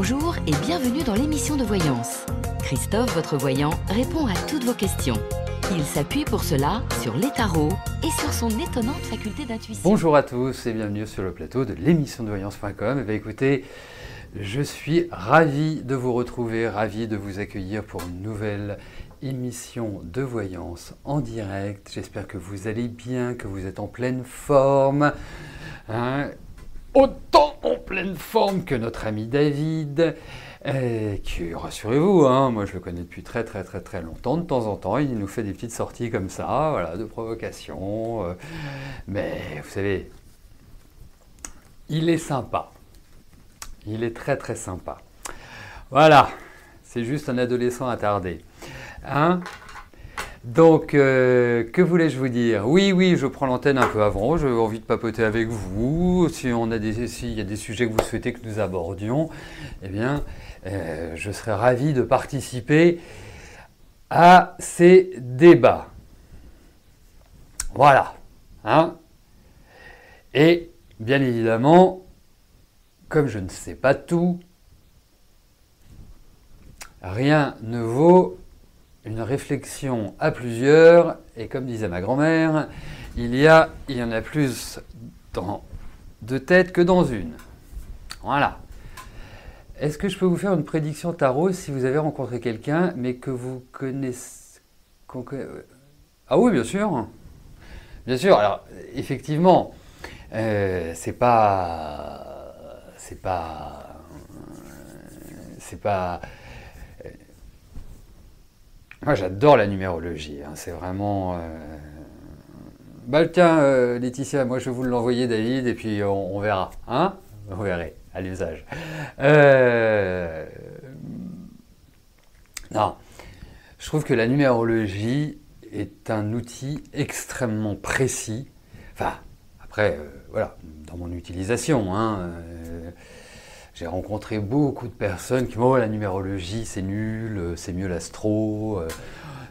Bonjour et bienvenue dans l'émission de voyance. Christophe, votre voyant, répond à toutes vos questions. Il s'appuie pour cela sur les tarots et sur son étonnante faculté d'intuition. Bonjour à tous et bienvenue sur le plateau de l'émission de voyance.com. Écoutez, je suis ravi de vous retrouver, ravi de vous accueillir pour une nouvelle émission de voyance en direct. J'espère que vous allez bien, que vous êtes en pleine forme. Autant en pleine forme que notre ami David, qui, rassurez-vous, moi je le connais depuis très longtemps. De temps en temps, il nous fait des petites sorties comme ça, voilà, de provocation. Mais vous savez, il est sympa. Il est très sympa. Voilà, c'est juste un adolescent attardé. Donc, que voulais-je vous dire? Oui, je prends l'antenne un peu avant, j'ai envie de papoter avec vous. S'il y a des sujets que vous souhaitez que nous abordions, eh bien, je serais ravi de participer à ces débats. Voilà. Et, bien évidemment, comme je ne sais pas tout, rien ne vaut une réflexion à plusieurs, et comme disait ma grand-mère, il y en a plus dans deux têtes que dans une. Voilà. Est-ce que je peux vous faire une prédiction tarot si vous avez rencontré quelqu'un, mais que vous connaissez... Ah oui, bien sûr. Bien sûr. Alors, effectivement, c'est pas... Moi, j'adore la numérologie. C'est vraiment... Tiens, Laetitia, moi, je vais vous l'envoyer, David, et puis on verra. Vous verrez, à l'usage. Non, je trouve que la numérologie est un outil extrêmement précis. Enfin, après, voilà, dans mon utilisation, j'ai rencontré beaucoup de personnes qui m'ont dit la numérologie c'est nul, c'est mieux l'astro,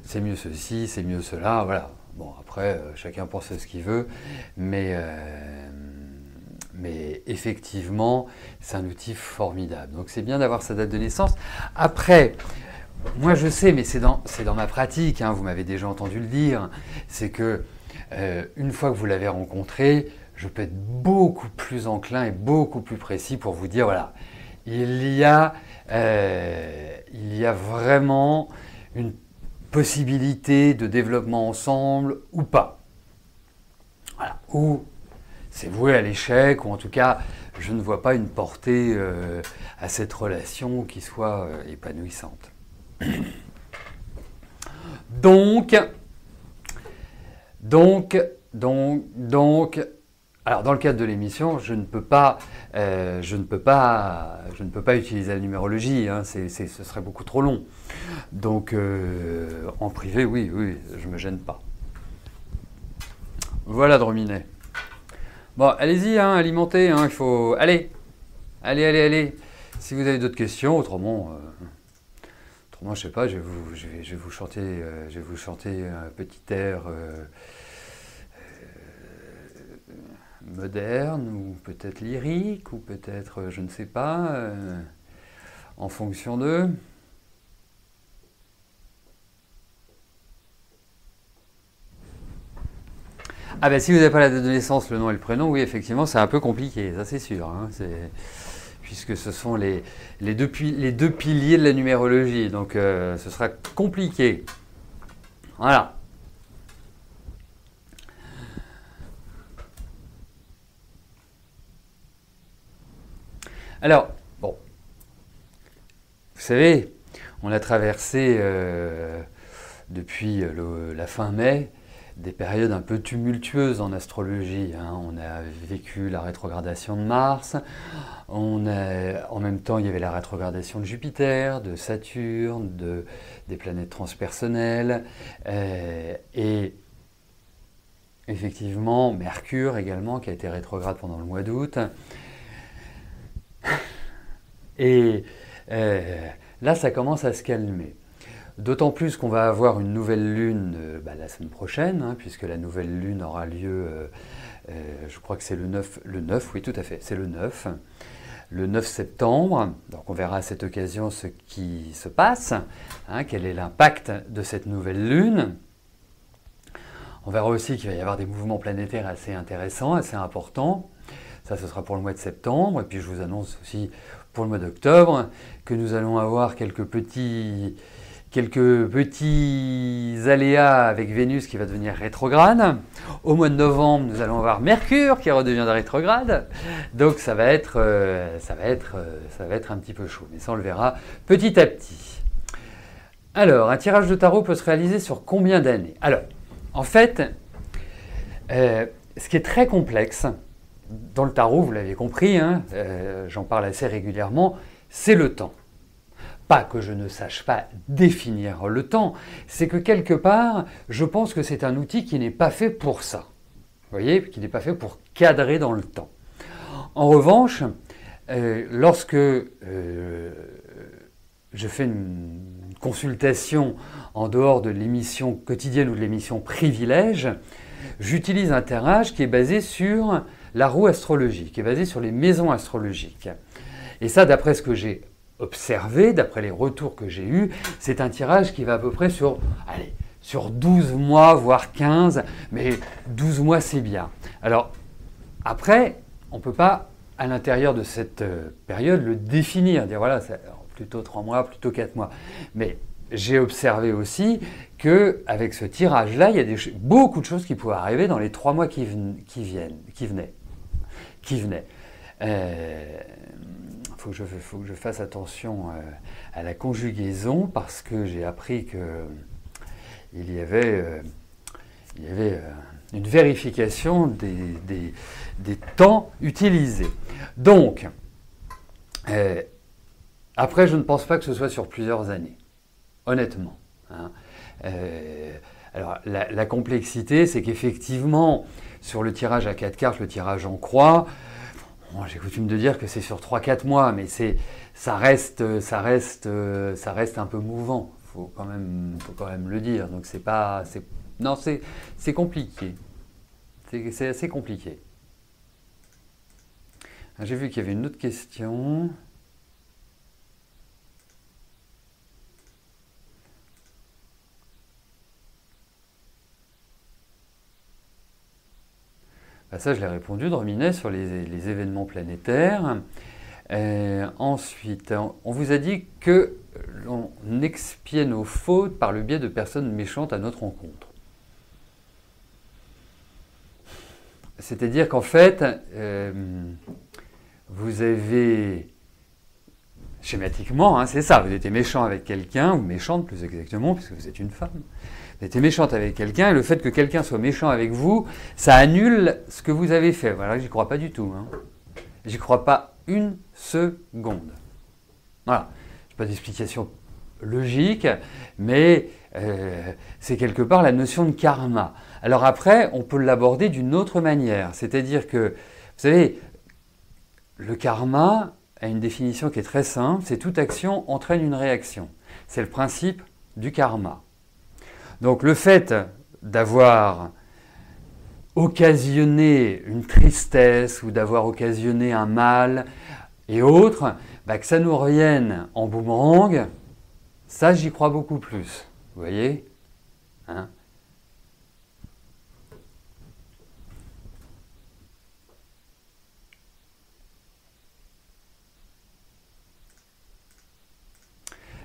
c'est mieux ceci, c'est mieux cela, voilà. Bon, après, chacun pense à ce qu'il veut, mais effectivement, c'est un outil formidable. Donc c'est bien d'avoir sa date de naissance. Après, moi je sais, mais c'est dans ma pratique, vous m'avez déjà entendu le dire, c'est que une fois que vous l'avez rencontré, je peux être beaucoup plus enclin et beaucoup plus précis pour vous dire, voilà, il y a vraiment une possibilité de développement ensemble ou pas. Voilà. Ou c'est voué à l'échec, ou en tout cas, je ne vois pas une portée à cette relation qui soit épanouissante. Donc, alors dans le cadre de l'émission, je ne peux pas utiliser la numérologie, ce serait beaucoup trop long. Donc en privé, oui, je me gêne pas. Voilà Drominet. Bon, allez-y, alimentez, il faut... Allez. Si vous avez d'autres questions, autrement, je sais pas, je vais vous chanter un petit air moderne, ou peut-être lyrique, ou peut-être, je ne sais pas, en fonction d'eux. Si vous n'avez pas la date de naissance, le nom et le prénom, oui, effectivement, c'est un peu compliqué, ça c'est sûr. Puisque ce sont les deux piliers de la numérologie, donc ce sera compliqué. Voilà. Alors, bon, vous savez, on a traversé depuis la fin mai des périodes un peu tumultueuses en astrologie. On a vécu la rétrogradation de Mars, en même temps il y avait la rétrogradation de Jupiter, de Saturne, des planètes transpersonnelles, et effectivement Mercure également qui a été rétrograde pendant le mois d'août. Et là, ça commence à se calmer. D'autant plus qu'on va avoir une nouvelle lune la semaine prochaine, puisque la nouvelle lune aura lieu, je crois que c'est le 9, oui tout à fait, c'est le 9. le 9 septembre. Donc on verra à cette occasion ce qui se passe, hein, quel est l'impact de cette nouvelle lune. On verra aussi qu'il va y avoir des mouvements planétaires assez intéressants, assez importants. Ça, ce sera pour le mois de septembre. Et puis je vous annonce aussi pour le mois d'octobre que nous allons avoir quelques petits aléas avec Vénus qui va devenir rétrograde. Au mois de novembre, nous allons avoir Mercure qui redeviendra rétrograde. Donc ça va être un petit peu chaud, mais ça on le verra petit à petit. Alors, un tirage de tarot peut se réaliser sur combien d'années? Alors, en fait, ce qui est très complexe dans le tarot, vous l'avez compris, hein, j'en parle assez régulièrement, c'est le temps. Pas que je ne sache pas définir le temps, c'est que quelque part, je pense que c'est un outil qui n'est pas fait pour ça. Vous voyez, qui n'est pas fait pour cadrer dans le temps. En revanche, lorsque je fais une consultation en dehors de l'émission quotidienne ou de l'émission Privilège, j'utilise un tirage qui est basé sur la roue astrologique, qui est basé sur les maisons astrologiques. Et ça, d'après ce que j'ai observé, d'après les retours que j'ai eus, c'est un tirage qui va à peu près sur 12 mois, voire 15, mais 12 mois c'est bien. Alors, après, on ne peut pas, à l'intérieur de cette période, le définir, dire voilà, c'est plutôt 3 mois, plutôt 4 mois. Mais j'ai observé aussi qu'avec ce tirage-là, il y a beaucoup de choses qui pouvaient arriver dans les 3 mois qui venaient. Faut que je fasse attention à la conjugaison parce que j'ai appris qu'il y avait une vérification des temps utilisés. Donc, après, je ne pense pas que ce soit sur plusieurs années, honnêtement. Hein. Alors, la complexité, c'est qu'effectivement, sur le tirage à 4 cartes, le tirage en croix, j'ai coutume de dire que c'est sur 3-4 mois, mais ça reste un peu mouvant. Faut quand même le dire. Donc c'est compliqué. C'est assez compliqué. J'ai vu qu'il y avait une autre question. Ça, je l'ai répondu, Drominet, sur les événements planétaires. Ensuite, on vous a dit que l'on expiait nos fautes par le biais de personnes méchantes à notre rencontre. C'est-à-dire qu'en fait, vous avez, schématiquement, hein, c'est ça, vous étiez méchant avec quelqu'un, ou méchante plus exactement, puisque vous êtes une femme. Vous êtes méchante avec quelqu'un, et le fait que quelqu'un soit méchant avec vous, ça annule ce que vous avez fait. Voilà, j'y crois pas du tout. Hein. J'y crois pas une seconde. Voilà. Je n'ai pas d'explication logique, mais c'est quelque part la notion de karma. Alors après, on peut l'aborder d'une autre manière. C'est-à-dire que, vous savez, le karma a une définition qui est très simple, c'est toute action entraîne une réaction. C'est le principe du karma. Donc le fait d'avoir occasionné une tristesse ou d'avoir occasionné un mal et autres, que ça nous revienne en boomerang, ça j'y crois beaucoup plus. Vous voyez, hein?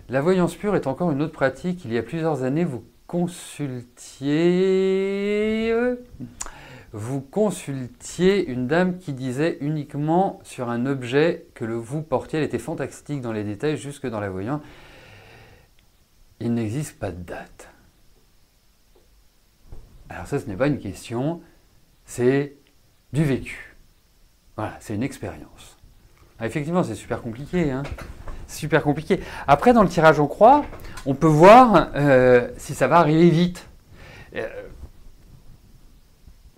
La voyance pure est encore une autre pratique. Il y a plusieurs années, vous consultiez une dame qui disait uniquement sur un objet que vous portiez, elle était fantastique dans les détails, jusque dans la voyance. Il n'existe pas de date. Alors ça, ce n'est pas une question, c'est du vécu. Voilà, c'est une expérience. Alors effectivement, c'est super compliqué, hein. Super compliqué. Après, dans le tirage en croix, on peut voir si ça va arriver vite. Vous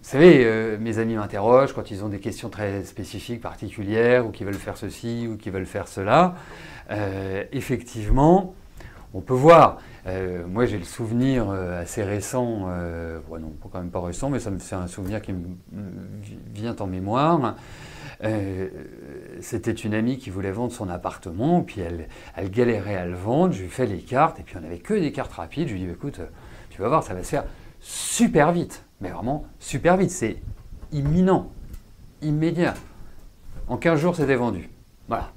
savez, mes amis m'interrogent quand ils ont des questions très spécifiques, particulières, ou qui veulent faire ceci, ou qui veulent faire cela. Effectivement, on peut voir. Moi, j'ai le souvenir assez récent, non, quand même pas récent, mais c'est un souvenir qui me vient en mémoire. C'était une amie qui voulait vendre son appartement, puis elle galérait à le vendre. Je lui fais les cartes, et puis on n'avait que des cartes rapides. Je lui dis, écoute, tu vas voir, ça va se faire super vite, mais vraiment super vite. C'est imminent, immédiat. En 15 jours, c'était vendu. Voilà.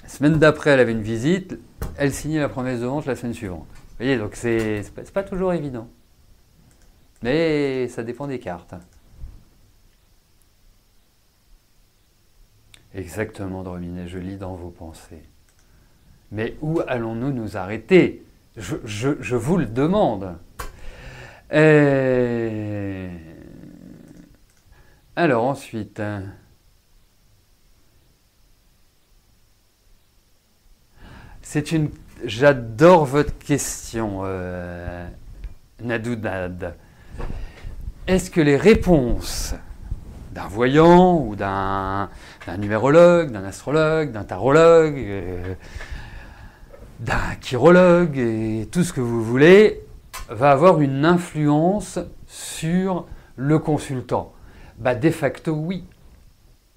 La semaine d'après, elle avait une visite, elle signait la promesse de vente la semaine suivante. Vous voyez, donc c'est pas toujours évident. Mais ça dépend des cartes. Exactement, Drominet, je lis dans vos pensées. Mais où allons-nous nous arrêter ? Je vous le demande. Alors ensuite... J'adore votre question, Nadoudad. Est-ce que les réponses d'un voyant ou d'un numérologue, d'un astrologue, d'un tarologue, d'un chirologue et tout ce que vous voulez va avoir une influence sur le consultant ? De facto oui.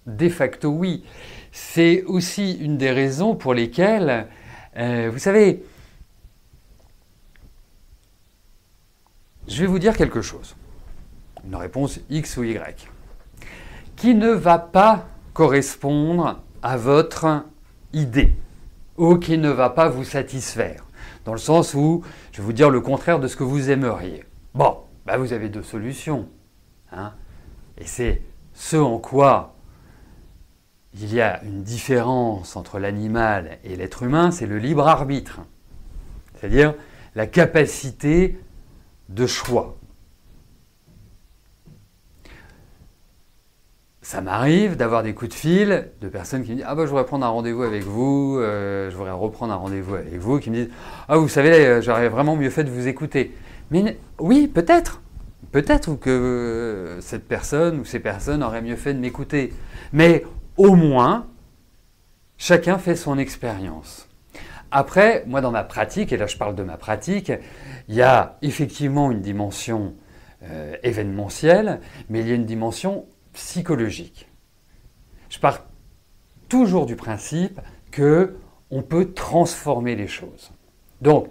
De facto oui. C'est aussi une des raisons pour lesquelles, vous savez, je vais vous dire quelque chose, une réponse X ou Y, qui ne va pas correspondre à votre idée, ou qui ne va pas vous satisfaire, dans le sens où je vais vous dire le contraire de ce que vous aimeriez. Bon, vous avez deux solutions, et c'est ce en quoi il y a une différence entre l'animal et l'être humain, c'est le libre arbitre, c'est-à-dire la capacité de choix. Ça m'arrive d'avoir des coups de fil de personnes qui me disent « Ah je voudrais prendre un rendez-vous avec vous, je voudrais reprendre un rendez-vous avec vous », qui me disent « Ah vous savez, j'aurais vraiment mieux fait de vous écouter ». Mais oui, peut-être que cette personne ou ces personnes auraient mieux fait de m'écouter. Mais au moins, chacun fait son expérience. Après, moi dans ma pratique, et là je parle de ma pratique, il y a effectivement une dimension événementielle, mais il y a une dimension psychologique. Je pars toujours du principe qu'on peut transformer les choses. Donc,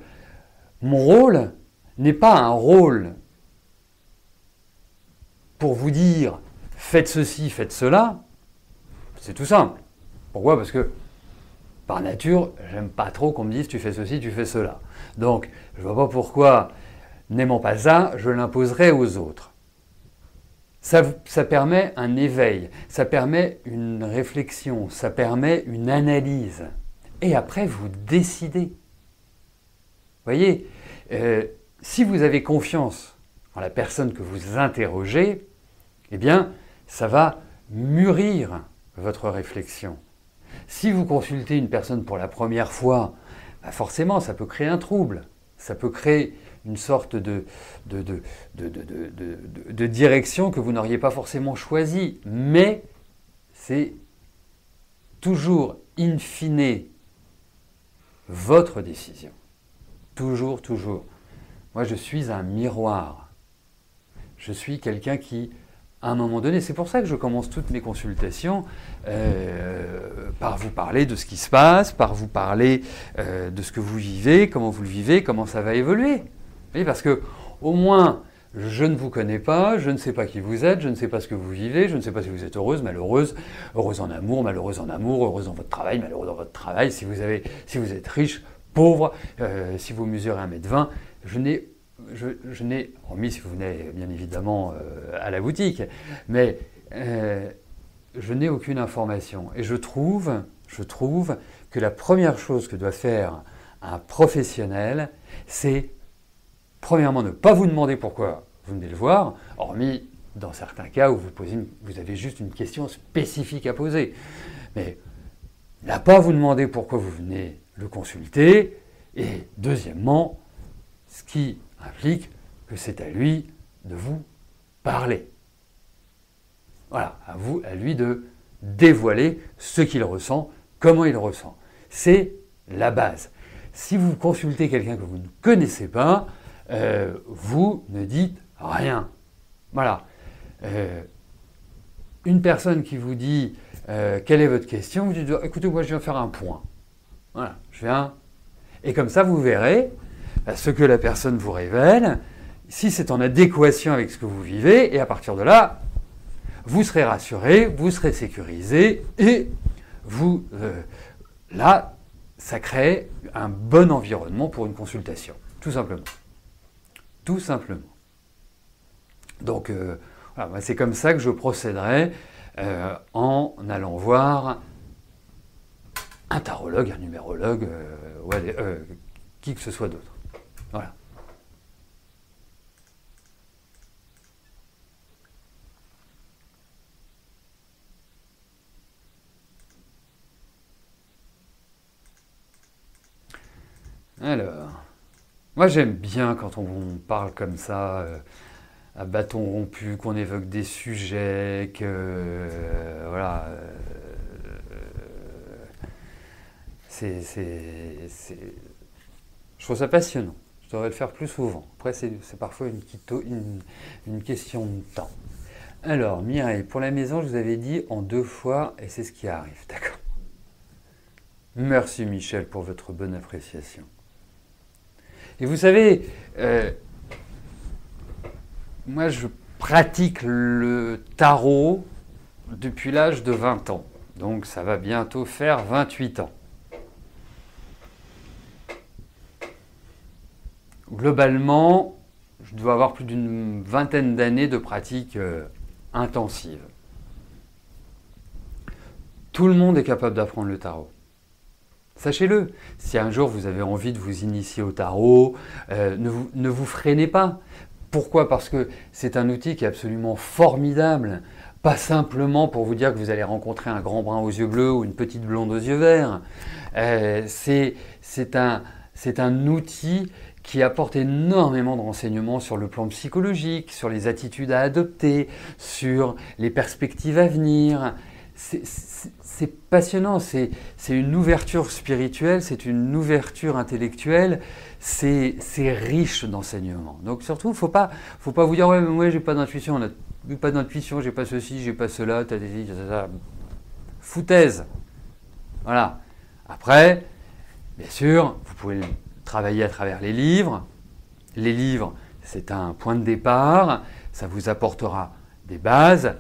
mon rôle n'est pas un rôle pour vous dire « faites ceci, faites cela ». C'est tout simple. Pourquoi ? Parce que, par nature, j'aime pas trop qu'on me dise « tu fais ceci, tu fais cela ». Donc, je ne vois pas pourquoi, n'aimant pas ça, je l'imposerais aux autres. Ça permet un éveil, ça permet une réflexion, ça permet une analyse. Et après, vous décidez. Vous voyez, si vous avez confiance en la personne que vous interrogez, eh bien, ça va mûrir votre réflexion. Si vous consultez une personne pour la première fois, forcément, ça peut créer un trouble. Ça peut créer une sorte de direction que vous n'auriez pas forcément choisie. Mais c'est toujours, in fine, votre décision. Toujours, toujours. Moi, je suis un miroir. Je suis quelqu'un qui, à un moment donné, c'est pour ça que je commence toutes mes consultations par vous parler de ce qui se passe, par vous parler de ce que vous vivez, comment vous le vivez, comment ça va évoluer. Vous voyez, parce que au moins, je ne vous connais pas, je ne sais pas qui vous êtes, je ne sais pas ce que vous vivez, je ne sais pas si vous êtes heureuse, malheureuse, heureuse en amour, malheureuse en amour, heureuse dans votre travail, malheureuse dans votre travail, si vous êtes riche, pauvre, si vous mesurez 1m20, je n'ai, hormis si vous venez bien évidemment à la boutique, mais je n'ai aucune information. Et je trouve que la première chose que doit faire un professionnel, c'est premièrement ne pas vous demander pourquoi vous venez le voir, hormis dans certains cas où vous avez juste une question spécifique à poser. Mais ne pas vous demander pourquoi vous venez le consulter, et deuxièmement, ce qui implique que c'est à lui de vous parler. Voilà, à lui de dévoiler ce qu'il ressent, comment il ressent. C'est la base. si vous consultez quelqu'un que vous ne connaissez pas, vous ne dites rien. Voilà. Une personne qui vous dit quelle est votre question, vous dites écoutez, moi je viens faire un point. Voilà, je viens. Et comme ça, vous verrez ce que la personne vous révèle, si c'est en adéquation avec ce que vous vivez, et à partir de là, vous serez rassuré, vous serez sécurisé, et vous, là, ça crée un bon environnement pour une consultation, tout simplement. Tout simplement. Donc, voilà, c'est comme ça que je procéderai en allant voir un tarologue, un numérologue, qui que ce soit d'autre. Voilà. Alors, moi j'aime bien quand on parle comme ça, à bâton rompu, qu'on évoque des sujets, que voilà, je trouve ça passionnant. Je devrais le faire plus souvent. Après, c'est parfois une question de temps. Alors, Mireille, pour la maison, je vous avais dit en 2 fois, et c'est ce qui arrive. D'accord. Merci Michel pour votre bonne appréciation. Et vous savez, moi je pratique le tarot depuis l'âge de 20 ans. Donc ça va bientôt faire 28 ans. Globalement, je dois avoir plus d'une vingtaine d'années de pratique intensive. Tout le monde est capable d'apprendre le tarot. Sachez-le, si un jour vous avez envie de vous initier au tarot, ne vous freinez pas. Pourquoi ? Parce que c'est un outil qui est absolument formidable. Pas simplement pour vous dire que vous allez rencontrer un grand brun aux yeux bleus ou une petite blonde aux yeux verts. C'est un outil qui apporte énormément de renseignements sur le plan psychologique, sur les attitudes à adopter, sur les perspectives à venir. C'est passionnant, c'est une ouverture spirituelle, c'est une ouverture intellectuelle, c'est riche d'enseignements. Donc surtout, faut pas vous dire ouais, mais moi j'ai pas d'intuition, j'ai pas ceci, j'ai pas cela, t'as ça. Foutaise. Voilà. Après, bien sûr, vous pouvez travailler à travers les livres. Les livres, c'est un point de départ, ça vous apportera des bases.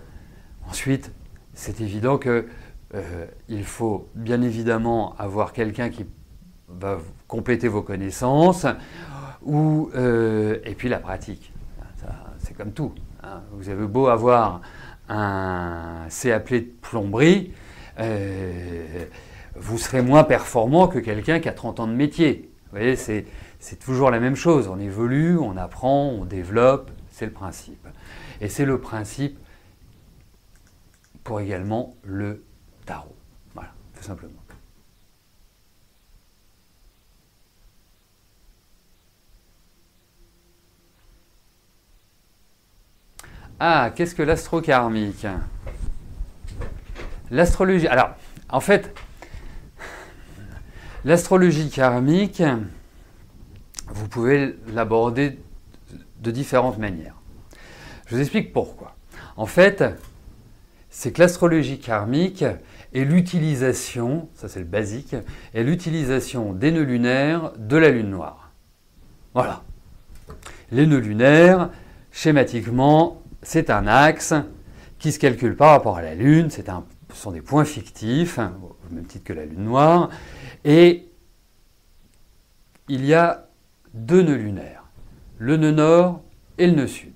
Ensuite, c'est évident que il faut bien évidemment avoir quelqu'un qui va compléter vos connaissances, et puis la pratique. C'est comme tout. Hein. Vous avez beau avoir un CAP de plomberie, vous serez moins performant que quelqu'un qui a 30 ans de métier. Vous voyez, c'est toujours la même chose. On évolue, on apprend, on développe, c'est le principe. Et c'est le principe pour également le tarot. Voilà, tout simplement. Ah, qu'est-ce que l'astro-karmique ? L'astrologie. Alors, en fait, l'astrologie karmique, vous pouvez l'aborder de différentes manières. Je vous explique pourquoi. En fait, c'est que l'astrologie karmique est l'utilisation, ça c'est le basique, est l'utilisation des nœuds lunaires de la lune noire. Voilà. Les nœuds lunaires, schématiquement, c'est un axe qui se calcule par rapport à la lune, ce sont des points fictifs, au même titre que la lune noire, et il y a 2 nœuds lunaires, le nœud nord et le nœud sud.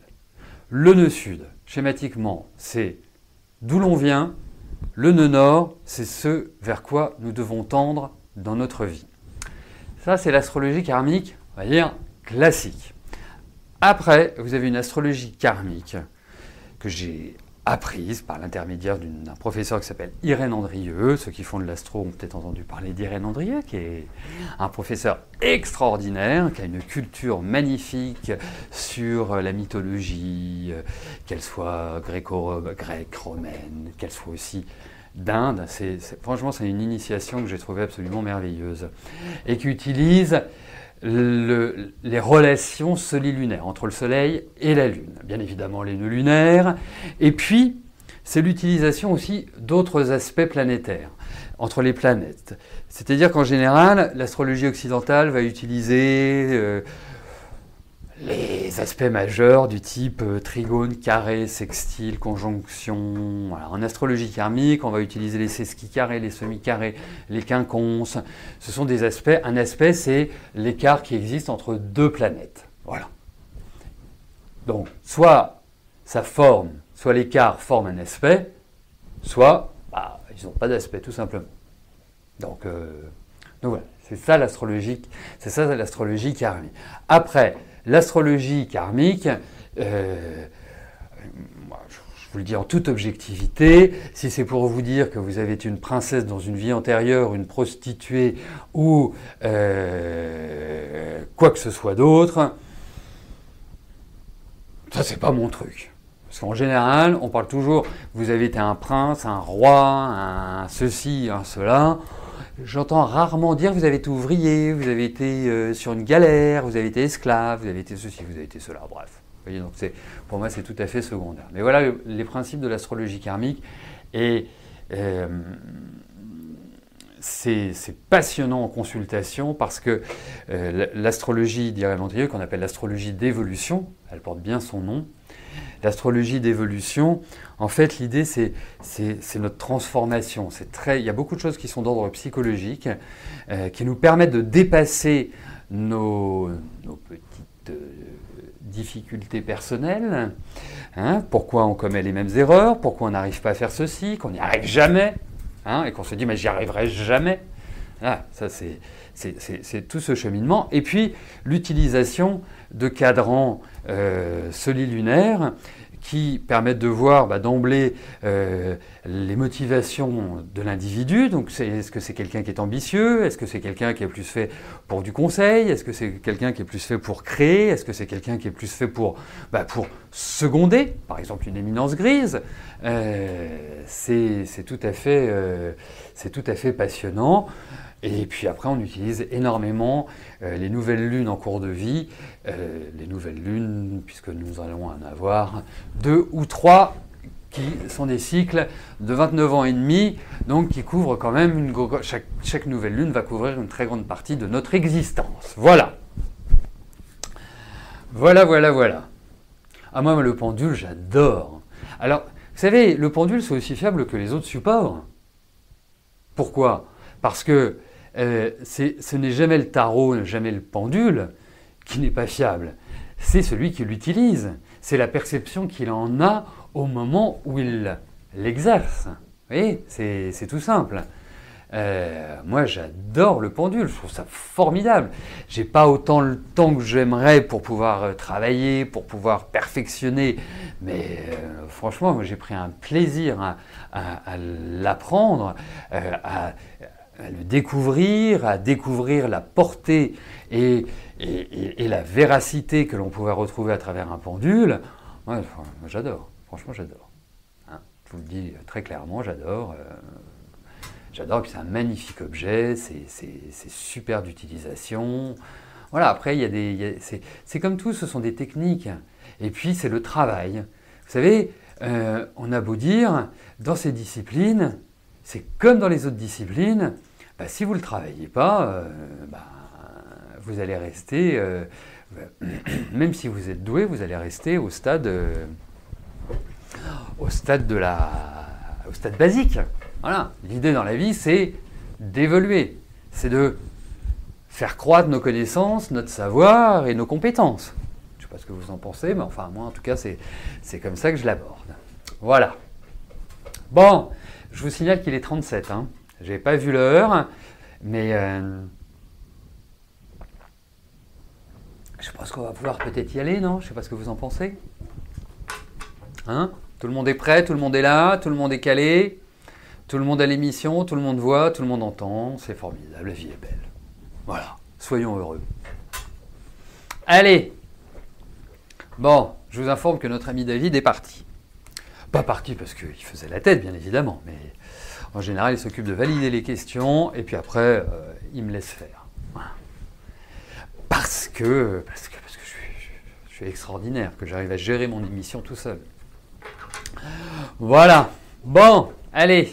Le nœud sud, schématiquement, c'est d'où l'on vient. Le nœud nord, c'est ce vers quoi nous devons tendre dans notre vie. Ça, c'est l'astrologie karmique, on va dire, classique. Après, vous avez une astrologie karmique que j'ai apprise par l'intermédiaire d'un professeur qui s'appelle Irène Andrieux. Ceux qui font de l'astro ont peut-être entendu parler d'Irène Andrieux, qui est un professeur extraordinaire, qui a une culture magnifique sur la mythologie, qu'elle soit grecque, romaine, qu'elle soit aussi d'Inde. Franchement, c'est une initiation que j'ai trouvée absolument merveilleuse et qui utilise les relations solilunaires entre le Soleil et la Lune. Bien évidemment, les nœuds lunaires. Et puis, c'est l'utilisation aussi d'autres aspects planétaires entre les planètes. C'est-à-dire qu'en général, l'astrologie occidentale va utiliser les aspects majeurs du type trigone, carré, sextile, conjonction. Voilà. En astrologie karmique, on va utiliser les sesquicarrés, les semi-carrés, les quinconces. Ce sont des aspects. Un aspect, c'est l'écart qui existe entre deux planètes. Voilà. Donc, soit ça forme, soit l'écart forme un aspect, soit ils n'ont pas d'aspect, tout simplement. Donc voilà, c'est ça l'astrologie karmique. Après, l'astrologie karmique, je vous le dis en toute objectivité, si c'est pour vous dire que vous avez été une princesse dans une vie antérieure, une prostituée ou quoi que ce soit d'autre, ça c'est pas mon truc. Parce qu'en général, on parle toujours, vous avez été un prince, un roi, un ceci, un cela. J'entends rarement dire vous avez été ouvrier, vous avez été sur une galère, vous avez été esclave, vous avez été ceci, vous avez été cela, bref. Vous voyez, donc pour moi, c'est tout à fait secondaire. Mais voilà les principes de l'astrologie karmique. Et c'est passionnant en consultation parce que l'astrologie d'Irène qu'on appelle l'astrologie d'évolution, elle porte bien son nom. L'astrologie d'évolution, en fait, l'idée, c'est notre transformation. Il y a beaucoup de choses qui sont d'ordre psychologique, qui nous permettent de dépasser nos petites difficultés personnelles. Hein, pourquoi on commet les mêmes erreurs, pourquoi on n'arrive pas à faire ceci, qu'on n'y arrive jamais, hein, et qu'on se dit « mais j'y arriverai jamais ». Ah, ça, c'est tout ce cheminement. Et puis, l'utilisation de cadrans solilunaires qui permettent de voir d'emblée les motivations de l'individu. Donc, est-ce que c'est quelqu'un qui est ambitieux? Est-ce que c'est quelqu'un qui est plus fait pour du conseil? Est-ce que c'est quelqu'un qui est plus fait pour créer? Est-ce que c'est quelqu'un qui est plus fait pour seconder? Par exemple, une éminence grise. C'est tout à fait passionnant. Et puis après, on utilise énormément les nouvelles lunes en cours de vie. Les nouvelles lunes, puisque nous allons en avoir 2 ou 3 qui sont des cycles de 29 ans et demi, donc qui couvrent quand même, chaque nouvelle lune va couvrir une très grande partie de notre existence. Voilà. Voilà. Ah, moi, le pendule, j'adore. Alors, vous savez, le pendule, c'est aussi fiable que les autres supports. Pourquoi ? Parce que ce n'est jamais le tarot, jamais le pendule qui n'est pas fiable. C'est celui qui l'utilise. C'est la perception qu'il en a au moment où il l'exerce. Vous voyez, c'est tout simple. Moi, j'adore le pendule. Je trouve ça formidable. J'ai pas autant le temps que j'aimerais pour pouvoir travailler, pour pouvoir perfectionner. Mais franchement, moi, j'ai pris un plaisir à l'apprendre, à le découvrir, à découvrir la portée et la véracité que l'on pouvait retrouver à travers un pendule. Ouais, j'adore, franchement j'adore. Hein, je vous le dis très clairement, j'adore. J'adore, puis c'est un magnifique objet, c'est super d'utilisation. Voilà, après, c'est comme tout, ce sont des techniques. Et puis, c'est le travail. Vous savez, on a beau dire, dans ces disciplines, c'est comme dans les autres disciplines, si vous ne le travaillez pas, vous allez rester, même si vous êtes doué, vous allez rester au stade basique. Voilà. L'idée dans la vie, c'est d'évoluer, c'est de faire croître nos connaissances, notre savoir et nos compétences. Je ne sais pas ce que vous en pensez, mais enfin, moi, en tout cas, c'est comme ça que je l'aborde. Voilà. Bon, je vous signale qu'il est 37. Hein. Je n'avais pas vu l'heure, mais je pense qu'on va pouvoir peut-être y aller, non? Je ne sais pas ce que vous en pensez. Hein? Tout le monde est prêt, tout le monde est là, tout le monde est calé, tout le monde a l'émission, tout le monde voit, tout le monde entend. C'est formidable, la vie est belle. Voilà, soyons heureux. Allez. Bon, je vous informe que notre ami David est parti. Pas parti parce qu'il faisait la tête, bien évidemment, mais En général, il s'occupe de valider les questions et puis après, il me laisse faire. Voilà. Parce que je suis extraordinaire, que j'arrive à gérer mon émission tout seul. Voilà. Bon, allez.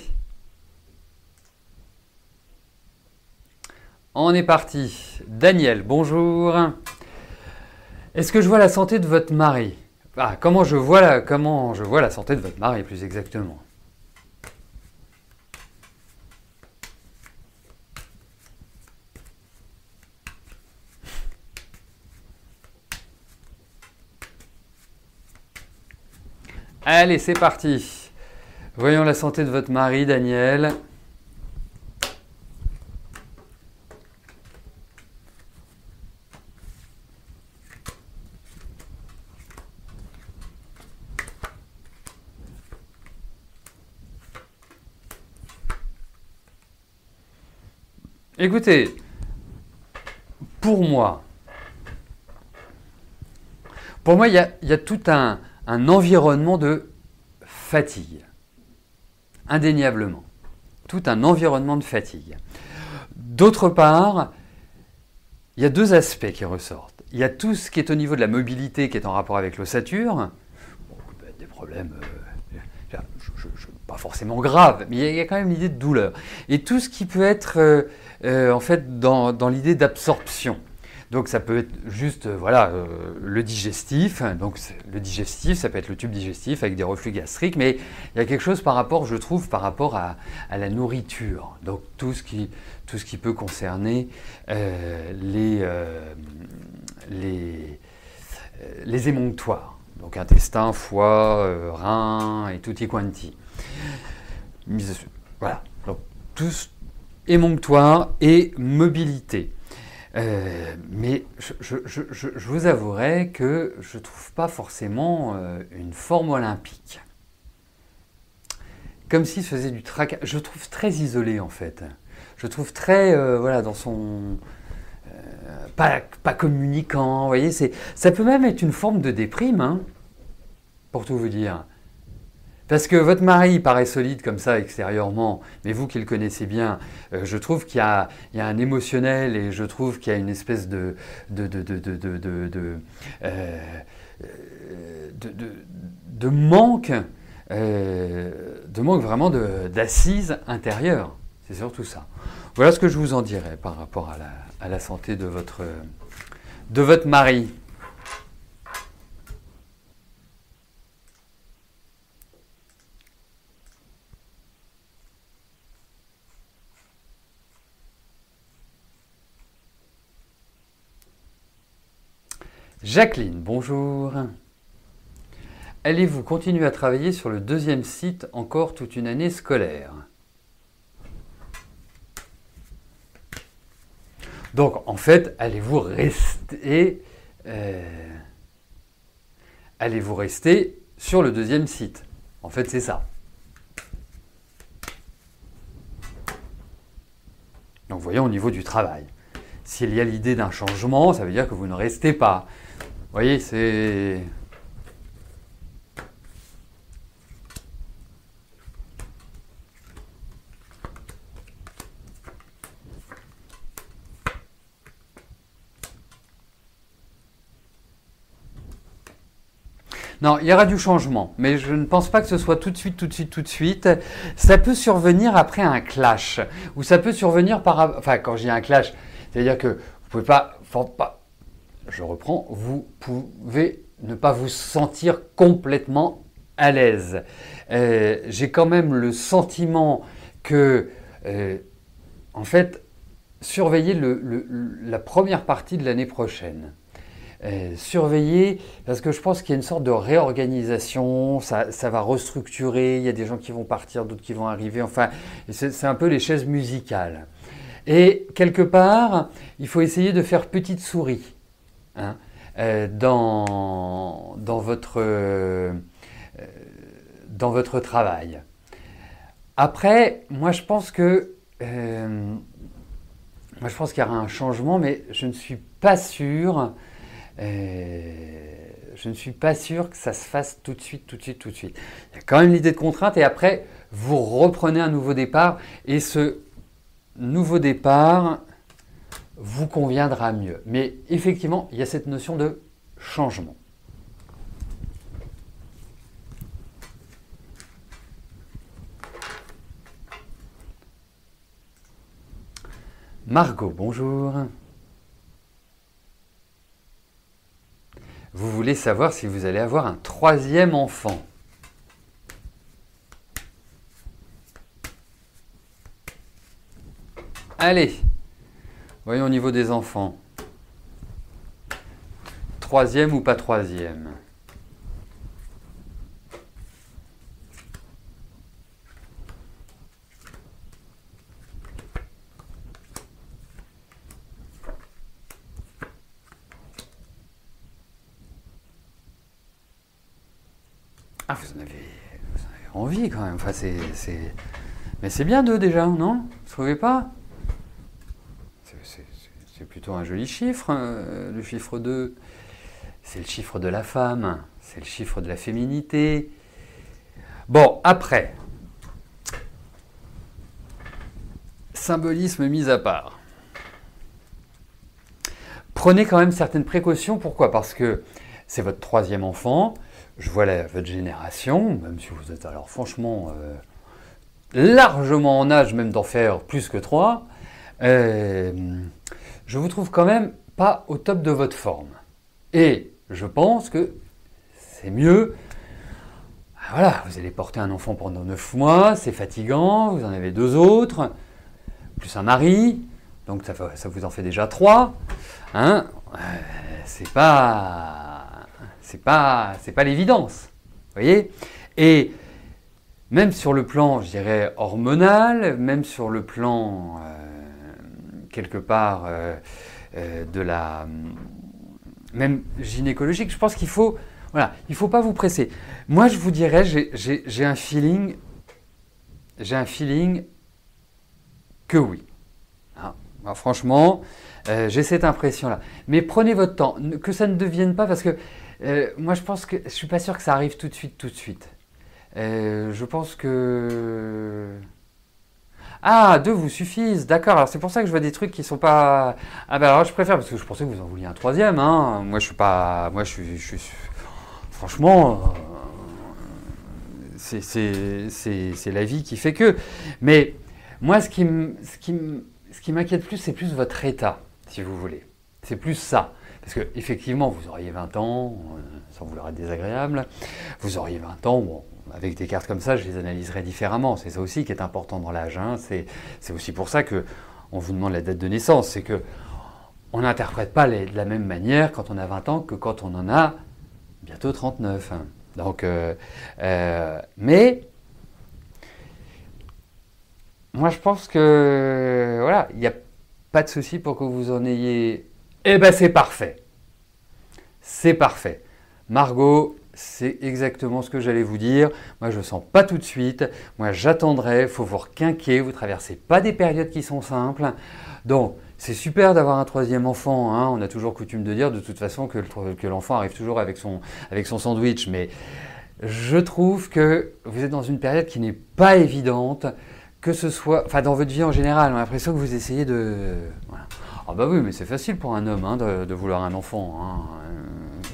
On est parti. Daniel, bonjour. Est-ce que je vois la santé de votre mari? Comment je vois la santé de votre mari, plus exactement? Allez, c'est parti. Voyons la santé de votre mari, Daniel. Écoutez, pour moi, il y a tout un environnement de fatigue, indéniablement. Tout un environnement de fatigue. D'autre part, il y a deux aspects qui ressortent. Il y a tout ce qui est au niveau de la mobilité qui est en rapport avec l'ossature. Bon, peut être des problèmes pas forcément graves, mais il y a quand même l'idée de douleur. Et tout ce qui peut être en fait dans l'idée d'absorption. Donc ça peut être juste le digestif. Donc le digestif, ça peut être le tube digestif avec des reflux gastriques, mais il y a quelque chose par rapport à la nourriture. Donc tout ce qui peut concerner les émonctoires. Donc intestin, foie, rein et tutti quanti. Voilà. Donc tous émonctoires et mobilité. Mais je vous avouerai que je ne trouve pas forcément une forme olympique. Comme s'il se faisait du tracas. Je le trouve très isolé en fait. Je le trouve très dans son... pas communicant. Vous voyez, ça peut même être une forme de déprime, hein, pour tout vous dire. Parce que votre mari paraît solide comme ça extérieurement, mais vous qui le connaissez bien, je trouve qu'il y a un émotionnel et je trouve qu'il y a une espèce de manque, vraiment d'assises intérieures. C'est surtout ça. Voilà ce que je vous en dirais par rapport à la santé de votre mari. Jacqueline, bonjour. Allez-vous continuer à travailler sur le deuxième site encore toute une année scolaire? Donc, en fait, allez-vous rester sur le deuxième site? En fait, c'est ça. Donc, voyons au niveau du travail. S'il y a l'idée d'un changement, ça veut dire que vous ne restez pas. Vous voyez, c'est... Non, il y aura du changement, mais je ne pense pas que ce soit tout de suite. Ça peut survenir après un clash, ou ça peut survenir Enfin, quand je dis un clash, c'est-à-dire que vous pouvez pas... Je reprends, vous pouvez ne pas vous sentir complètement à l'aise. J'ai quand même le sentiment que, en fait, surveillez la première partie de l'année prochaine. Surveiller, parce que je pense qu'il y a une sorte de réorganisation, ça va restructurer, il y a des gens qui vont partir, d'autres qui vont arriver, enfin, c'est un peu les chaises musicales. Et quelque part, il faut essayer de faire petite souris, hein, dans votre travail. Après, moi je pense qu'il y aura un changement, mais je ne suis pas sûr Je ne suis pas sûr que ça se fasse tout de suite. Il y a quand même l'idée de contrainte et après, vous reprenez un nouveau départ et ce nouveau départ vous conviendra mieux. Mais effectivement, il y a cette notion de changement. Margot, bonjour. Vous voulez savoir si vous allez avoir un troisième enfant. Allez, voyons au niveau des enfants. Troisième ou pas troisième? Ah, vous en avez envie quand même. Enfin, mais c'est bien deux déjà, non? Vous trouvez pas? C'est plutôt un joli chiffre, le chiffre 2. C'est le chiffre de la femme, c'est le chiffre de la féminité. Bon, après, symbolisme mis à part. Prenez quand même certaines précautions. Pourquoi? Parce que c'est votre troisième enfant. Je vois votre génération, même si vous êtes alors franchement largement en âge même d'en faire plus que 3, je vous trouve quand même pas au top de votre forme. Et je pense que c'est mieux. Voilà, vous allez porter un enfant pendant 9 mois, c'est fatigant, vous en avez 2 autres, plus un mari, donc ça vous en fait déjà 3. Hein, c'est pas l'évidence, vous voyez. Et même sur le plan, je dirais, hormonal, même sur le plan, quelque part, de la... même gynécologique, je pense qu'il faut... Voilà, il ne faut pas vous presser. Moi, je vous dirais, j'ai un feeling que oui. Hein, alors, franchement, j'ai cette impression-là. Mais prenez votre temps, que ça ne devienne pas, parce que moi, je pense que je ne suis pas sûr que ça arrive tout de suite. Je pense que... Ah, 2 vous suffisent, d'accord. Alors c'est pour ça que je vois des trucs qui sont pas... Ah ben alors je préfère, parce que je pensais que vous en vouliez un troisième. Hein. Moi je suis pas... Moi je suis... Franchement, c'est la vie qui fait que... Mais moi ce qui m'inquiète plus, c'est plus votre état, si vous voulez. C'est plus ça. Parce que effectivement, vous auriez 20 ans, sans vouloir être désagréable, vous auriez 20 ans, bon, avec des cartes comme ça, je les analyserai différemment. C'est ça aussi qui est important dans l'âge. Hein. C'est aussi pour ça qu'on vous demande la date de naissance. C'est qu'on n'interprète pas de la même manière quand on a 20 ans que quand on en a bientôt 39. Hein. Donc, mais moi je pense que voilà, il n'y a pas de souci pour que vous en ayez. Eh ben c'est parfait. C'est parfait. Margot, c'est exactement ce que j'allais vous dire. Moi, je ne sens pas tout de suite. Moi, j'attendrai. Il faut vous requinquer. Vous ne traversez pas des périodes qui sont simples. Donc, c'est super d'avoir un troisième enfant. Hein. On a toujours coutume de dire de toute façon que l'enfant arrive toujours avec son sandwich. Mais je trouve que vous êtes dans une période qui n'est pas évidente, que ce soit, enfin dans votre vie en général. On a l'impression que vous essayez de... Voilà. Ah bah oui, mais c'est facile pour un homme hein, de vouloir un enfant. Hein.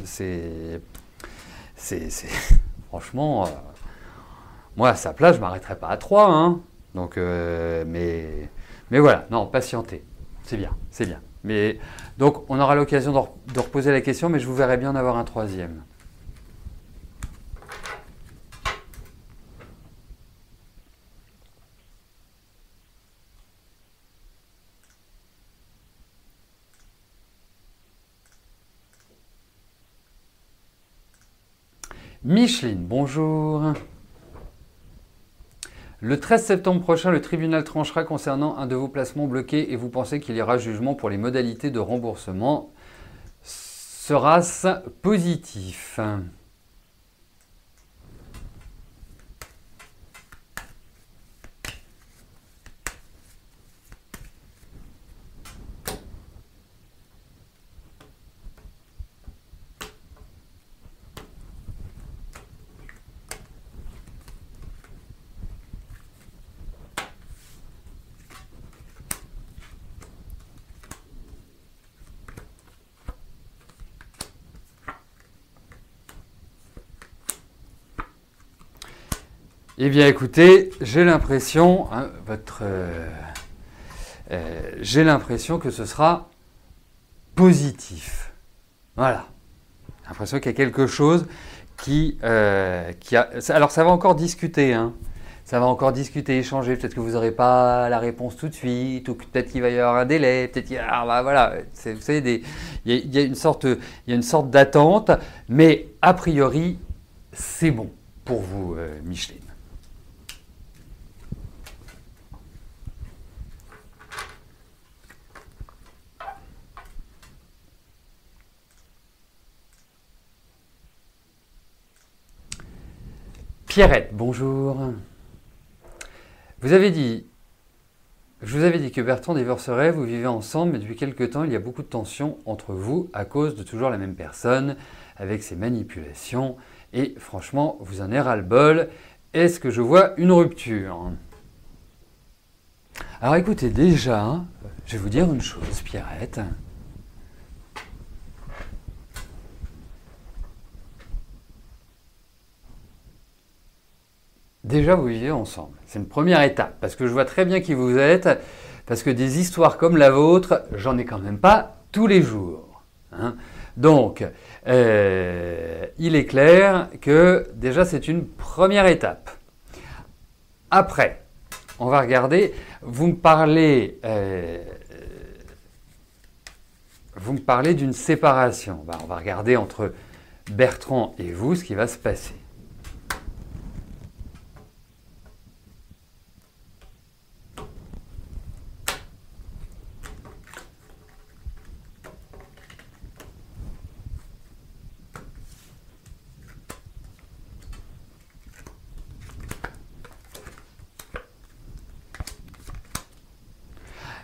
C'est franchement, moi à sa place, je ne m'arrêterais pas à 3. Hein. Donc, mais voilà, non, patientez. C'est bien, c'est bien. Mais, donc, on aura l'occasion de reposer la question, mais je vous verrai bien en avoir un troisième. Micheline, bonjour. Le 13 septembre prochain, le tribunal tranchera concernant un de vos placements bloqués et vous pensez qu'il y aura jugement pour les modalités de remboursement. Sera-ce positif? Eh bien, écoutez, j'ai l'impression, hein, j'ai l'impression que ce sera positif. Voilà. J'ai l'impression qu'il y a quelque chose qui a... Alors, ça va encore discuter, hein. Ça va encore discuter, échanger. Peut-être que vous n'aurez pas la réponse tout de suite, ou peut-être qu'il va y avoir un délai. Peut-être qu'il y a... bah, voilà. Vous savez, il y a une sorte d'attente, mais a priori, c'est bon pour vous, Micheline. Pierrette, bonjour. Je vous avais dit que Bertrand divorcerait, vous vivez ensemble, mais depuis quelque temps, il y a beaucoup de tensions entre vous à cause de toujours la même personne, avec ses manipulations, et franchement, vous en avez ras-le-bol. Est-ce que je vois une rupture? Alors écoutez, déjà, je vais vous dire une chose, Pierrette. Déjà, vous vivez ensemble. C'est une première étape, parce que je vois très bien qui vous êtes, parce que des histoires comme la vôtre, j'en ai quand même pas tous les jours. Hein. Donc, il est clair que déjà, c'est une première étape. Après, on va regarder, vous me parlez d'une séparation. On va regarder entre Bertrand et vous ce qui va se passer.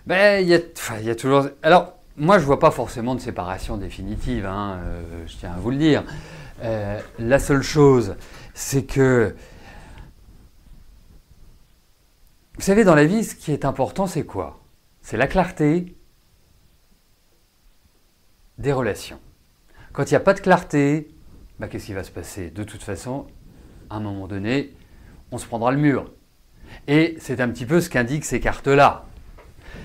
Ben, il y a toujours... Alors, moi, je vois pas forcément de séparation définitive, hein, je tiens à vous le dire. La seule chose, c'est que... Vous savez, dans la vie, ce qui est important, c'est quoi? C'est la clarté des relations. Quand il n'y a pas de clarté, ben, qu'est-ce qui va se passer? De toute façon, à un moment donné, on se prendra le mur. Et c'est un petit peu ce qu'indiquent ces cartes-là.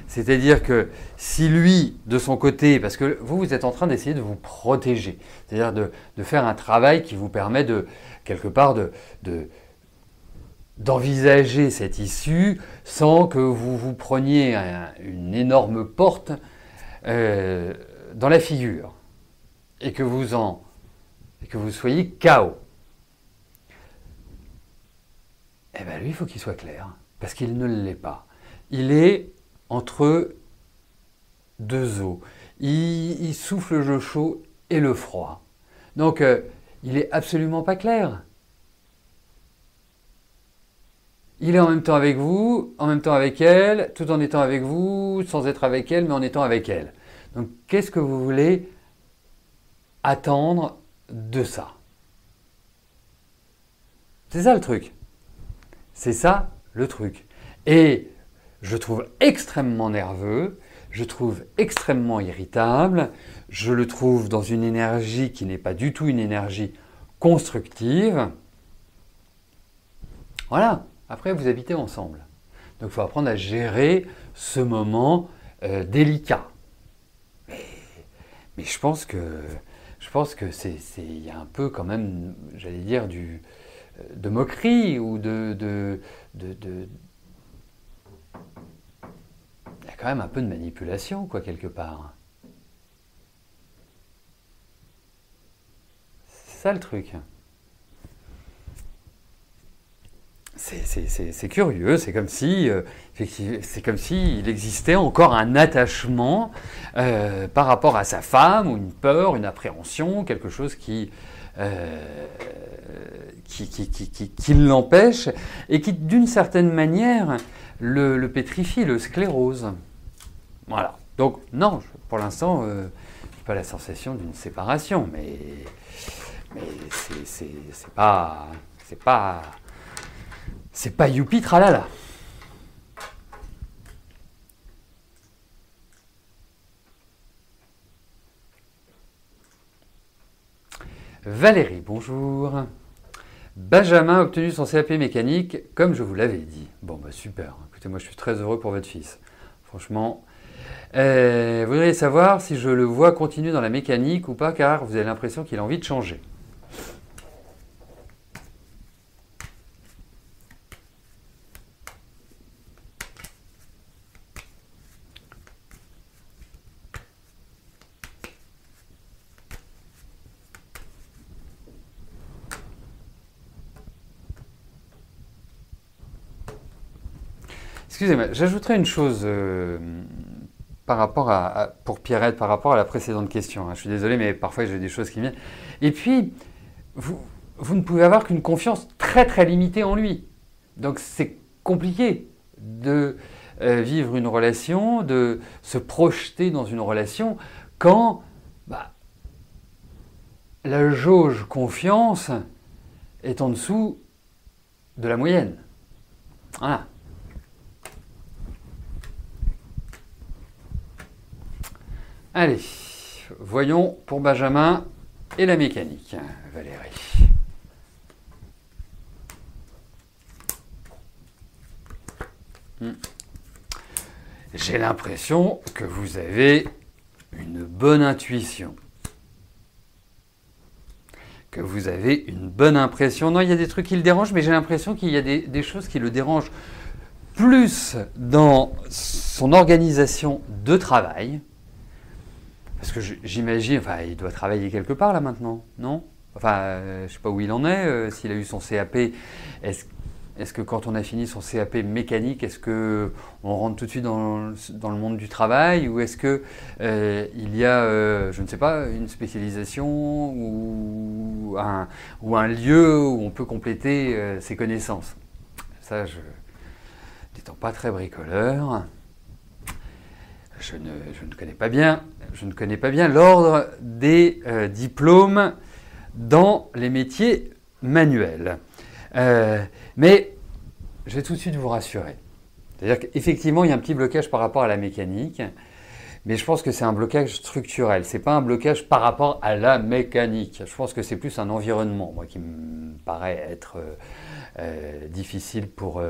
C'est-à-dire que si lui, de son côté, parce que vous êtes en train d'essayer de vous protéger, c'est-à-dire de faire un travail qui vous permet de, quelque part, d'envisager cette issue sans que vous vous preniez une énorme porte dans la figure et que vous soyez KO. Eh bien lui, il faut qu'il soit clair, parce qu'il ne l'est pas. Il est entre deux eaux. Il souffle le chaud et le froid. Donc, il est absolument pas clair. Il est en même temps avec vous, en même temps avec elle, tout en étant avec vous, sans être avec elle, mais en étant avec elle. Donc, qu'est-ce que vous voulez attendre de ça? C'est ça le truc. C'est ça le truc. Et je trouve extrêmement nerveux, je trouve extrêmement irritable, je le trouve dans une énergie qui n'est pas du tout une énergie constructive. Voilà, après vous habitez ensemble. Donc il faut apprendre à gérer ce moment délicat. Mais je pense que il y a un peu quand même, j'allais dire, de moquerie ou il y a quand même un peu de manipulation, quoi, quelque part. C'est ça le truc. C'est curieux, c'est comme si il existait encore un attachement par rapport à sa femme, ou une peur, une appréhension, quelque chose qui l'empêche et qui, d'une certaine manière, le pétrifie, le sclérose. Voilà. Donc, non, pour l'instant, je n'ai pas la sensation d'une séparation, mais c'est pas youpi tralala. Valérie, bonjour. Benjamin a obtenu son CAP mécanique, comme je vous l'avais dit. Bon, bah super. Écoutez, moi je suis très heureux pour votre fils. Franchement. Vous voudriez savoir si je le vois continuer dans la mécanique ou pas, car vous avez l'impression qu'il a envie de changer. Excusez-moi, j'ajouterai une chose par rapport pour Pierrette, par rapport à la précédente question. Je suis désolé, mais parfois j'ai des choses qui viennent. Et puis, vous ne pouvez avoir qu'une confiance très très limitée en lui. Donc c'est compliqué de vivre une relation, de se projeter dans une relation quand la jauge confiance est en dessous de la moyenne. Voilà. Allez, voyons pour Benjamin et la mécanique, Valérie. J'ai l'impression que vous avez une bonne intuition. Que vous avez une bonne impression. Non, il y a des trucs qui le dérangent, mais j'ai l'impression qu'il y a des choses qui le dérangent plus dans son organisation de travail. Parce que j'imagine, il doit travailler quelque part là maintenant, non? Je ne sais pas où il en est, s'il a eu son CAP. Est-ce que quand on a fini son CAP mécanique, est-ce qu'on rentre tout de suite dans le monde du travail? Ou est-ce qu'il y a, je ne sais pas, une spécialisation ou un lieu où on peut compléter ses connaissances? Ça, n'étant pas très bricoleur, je ne connais pas bien. Je ne connais pas bien l'ordre des diplômes dans les métiers manuels. Mais je vais tout de suite vous rassurer. C'est-à-dire qu'effectivement, il y a un petit blocage par rapport à la mécanique, mais je pense que c'est un blocage structurel. Ce n'est pas un blocage par rapport à la mécanique. Je pense que c'est plus un environnement, moi, qui me paraît être difficile pour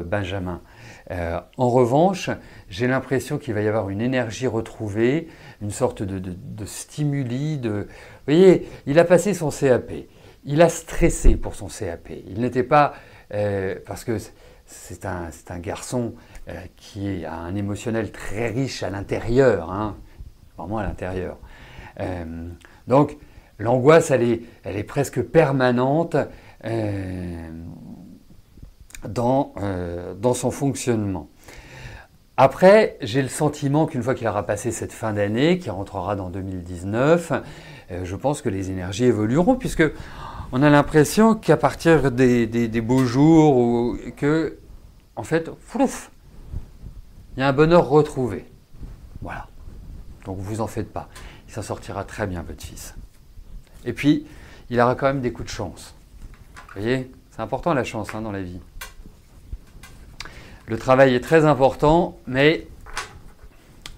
Benjamin. En revanche, j'ai l'impression qu'il va y avoir une énergie retrouvée, une sorte de stimuli. Vous voyez, il a passé son CAP, il a stressé pour son CAP. Il n'était pas... parce que c'est un garçon qui a un émotionnel très riche à l'intérieur, vraiment à l'intérieur. Donc, l'angoisse, elle est presque permanente dans son fonctionnement. Après, j'ai le sentiment qu'une fois qu'il aura passé cette fin d'année, qui rentrera dans 2019, je pense que les énergies évolueront, puisque on a l'impression qu'à partir des beaux jours, que, en fait, flouf, il y a un bonheur retrouvé. Voilà. Donc vous en faites pas. Il s'en sortira très bien, votre fils. Et puis, il aura quand même des coups de chance. Vous voyez, c'est important la chance dans la vie. Le travail est très important, mais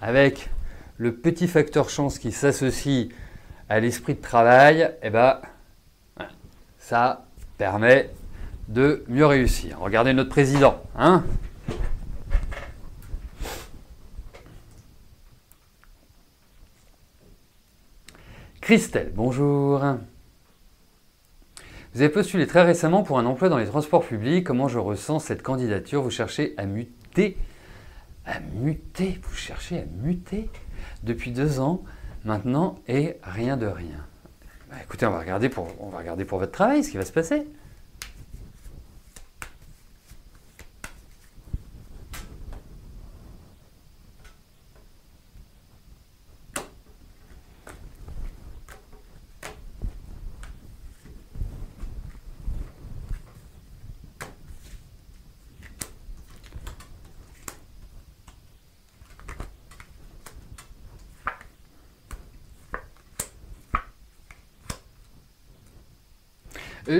avec le petit facteur chance qui s'associe à l'esprit de travail, ça permet de mieux réussir. Regardez notre président, Christelle, bonjour. Vous avez postulé très récemment pour un emploi dans les transports publics. Comment je ressens cette candidature? Vous cherchez à muter? Vous cherchez à muter depuis 2 ans maintenant et rien de rien. Écoutez, on va regarder pour votre travail ce qui va se passer.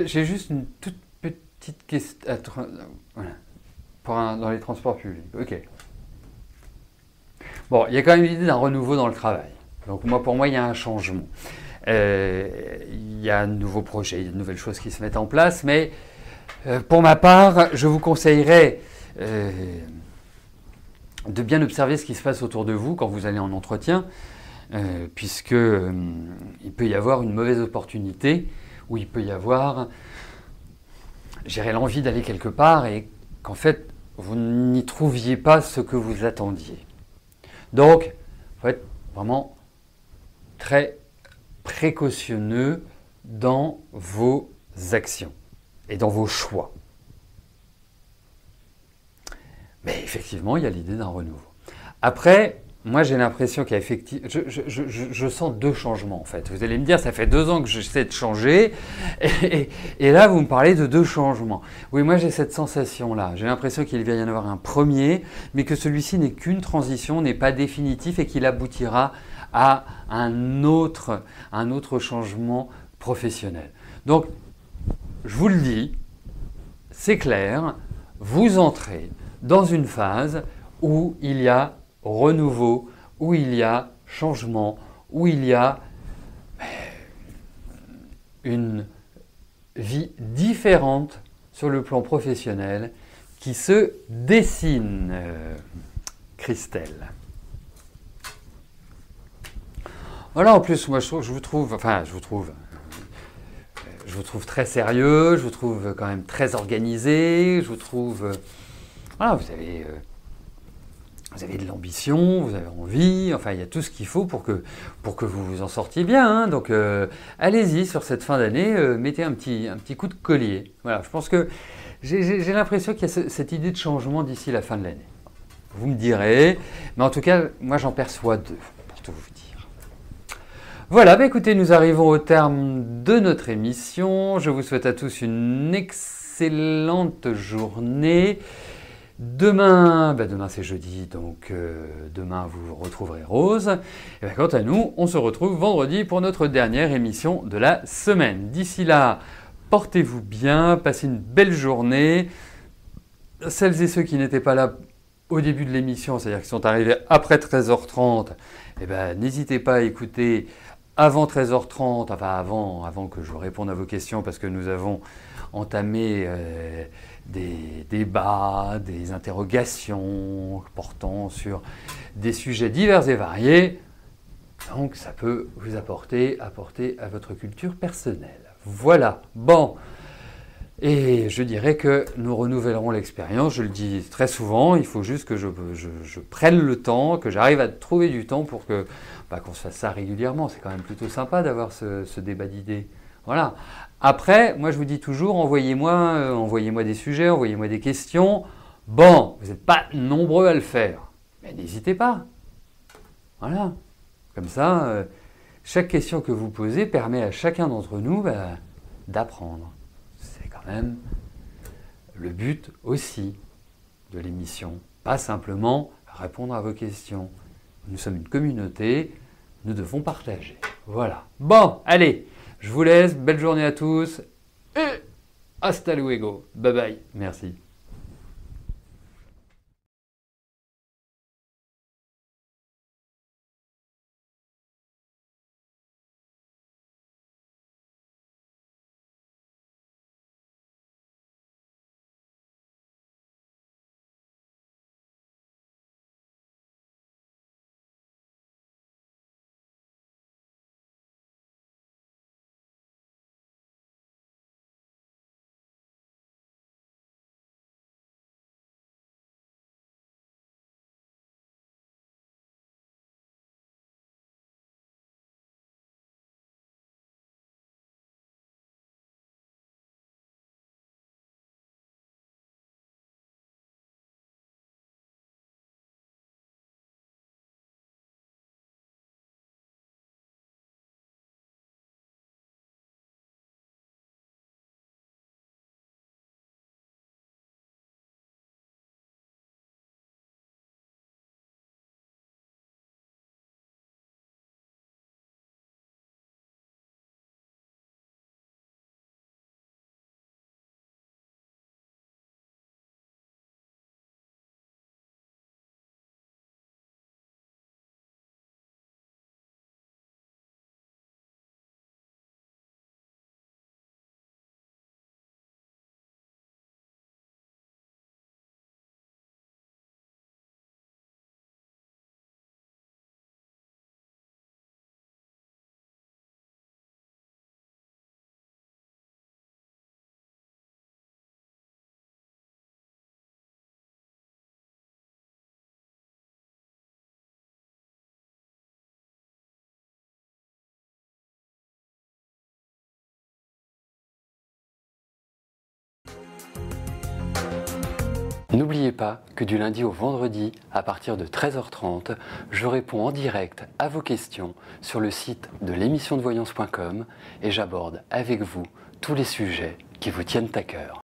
J'ai juste une toute petite question. Voilà. Dans les transports publics. Ok. Bon, il y a quand même l'idée d'un renouveau dans le travail. Donc pour moi, il y a un changement. Il y a de nouveaux projets, il y a de nouvelles choses qui se mettent en place, mais pour ma part, je vous conseillerais de bien observer ce qui se passe autour de vous quand vous allez en entretien, puisque il peut y avoir une mauvaise opportunité, ou il peut y avoir, j'irais, l'envie d'aller quelque part et qu'en fait, vous n'y trouviez pas ce que vous attendiez. Donc, il faut être vraiment très précautionneux dans vos actions et dans vos choix. Mais effectivement, il y a l'idée d'un renouveau. Après, moi j'ai l'impression qu'il y a effectivement... Je sens deux changements en fait. Vous allez me dire, ça fait 2 ans que j'essaie de changer, et là vous me parlez de 2 changements. Oui, moi j'ai cette sensation-là. J'ai l'impression qu'il va y en avoir un premier, mais que celui-ci n'est qu'une transition, n'est pas définitif, et qu'il aboutira à un autre changement professionnel. Donc, je vous le dis, c'est clair, vous entrez dans une phase où il y a renouveau, où il y a changement, où il y a une vie différente sur le plan professionnel qui se dessine, Christelle. Voilà, en plus, moi je vous trouve très sérieux, je vous trouve quand même très organisé, je vous trouve... voilà, vous avez de l'ambition, vous avez envie, enfin il y a tout ce qu'il faut pour que vous vous en sortiez bien. Hein. Donc allez-y sur cette fin d'année, mettez un petit coup de collier. Voilà, je pense que j'ai l'impression qu'il y a cette idée de changement d'ici la fin de l'année. Vous me direz, mais en tout cas, moi j'en perçois 2, pour tout vous dire. Voilà, bah écoutez, nous arrivons au terme de notre émission. Je vous souhaite à tous une excellente journée. Demain c'est jeudi, donc demain vous retrouverez Rose. Et quant à nous, on se retrouve vendredi pour notre dernière émission de la semaine. D'ici là, portez-vous bien, passez une belle journée. Celles et ceux qui n'étaient pas là au début de l'émission, c'est-à-dire qui sont arrivés après 13h30, n'hésitez pas à écouter avant 13h30, enfin avant que je réponde à vos questions, parce que nous avons entamé des débats, des interrogations portant sur des sujets divers et variés. Donc ça peut vous apporter à votre culture personnelle. Voilà, bon. Et je dirais que nous renouvellerons l'expérience, je le dis très souvent, il faut juste que je prenne le temps, que j'arrive à trouver du temps pour qu'on se fasse ça régulièrement. C'est quand même plutôt sympa d'avoir ce débat d'idées. Voilà. Après, moi je vous dis toujours, envoyez-moi des sujets, envoyez-moi des questions. Bon, vous n'êtes pas nombreux à le faire, mais n'hésitez pas. Voilà. Comme ça, chaque question que vous posez permet à chacun d'entre nous d'apprendre. C'est quand même le but aussi de l'émission. Pas simplement répondre à vos questions. Nous sommes une communauté, nous devons partager. Voilà. Bon, allez, je vous laisse. Belle journée à tous. Et hasta luego. Bye bye. Merci. N'oubliez pas que du lundi au vendredi, à partir de 13h30, je réponds en direct à vos questions sur le site de l'émissiondevoyance.com et j'aborde avec vous tous les sujets qui vous tiennent à cœur.